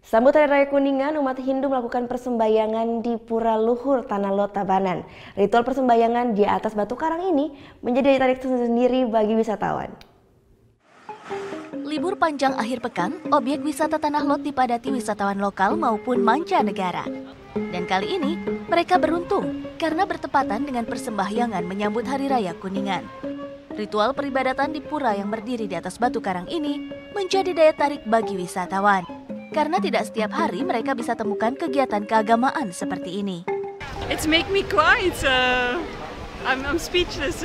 Sambut Hari Raya Kuningan, umat Hindu melakukan persembahyangan di Pura Luhur Tanah Lot Tabanan. Ritual persembahyangan di atas batu karang ini menjadi daya tarik tersendiri bagi wisatawan. Libur panjang akhir pekan, objek wisata Tanah Lot dipadati wisatawan lokal maupun mancanegara. Dan kali ini, mereka beruntung karena bertepatan dengan persembahyangan menyambut Hari Raya Kuningan. Ritual peribadatan di pura yang berdiri di atas batu karang ini menjadi daya tarik bagi wisatawan. Karena tidak setiap hari mereka bisa temukan kegiatan keagamaan seperti ini. It's make me cry. I'm speechless.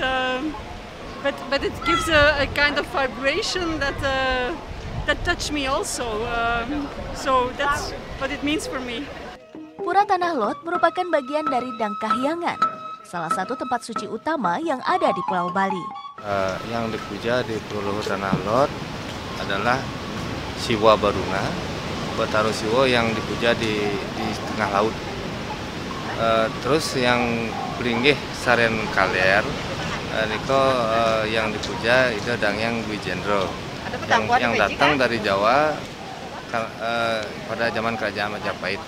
But it gives a kind of vibration that touch me also. So that's what it means for me. Pura Tanah Lot merupakan bagian dari Dangkahyangan, salah satu tempat suci utama yang ada di Pulau Bali. Yang dipuja di Pura Luhur Tanah Lot adalah Siwa Baruna, Batara Siwa yang dipuja di tengah laut. Terus yang Bringgih Saren Kaler, niko yang dipuja itu Dangyang Wijendro yang datang dari Jawa pada zaman Kerajaan Majapahit.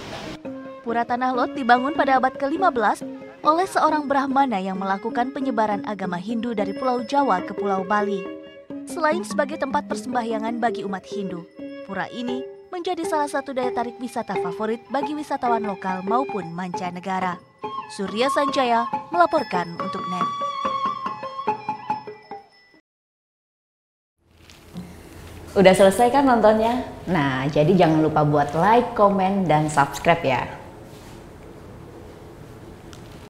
Pura Tanah Lot dibangun pada abad ke-15 oleh seorang Brahmana yang melakukan penyebaran agama Hindu dari Pulau Jawa ke Pulau Bali. Selain sebagai tempat persembahyangan bagi umat Hindu, pura ini menjadi salah satu daya tarik wisata favorit bagi wisatawan lokal maupun mancanegara. Surya Sanjaya melaporkan untuk NET. Udah selesai kan nontonnya? Nah, jadi jangan lupa buat like, komen, dan subscribe ya.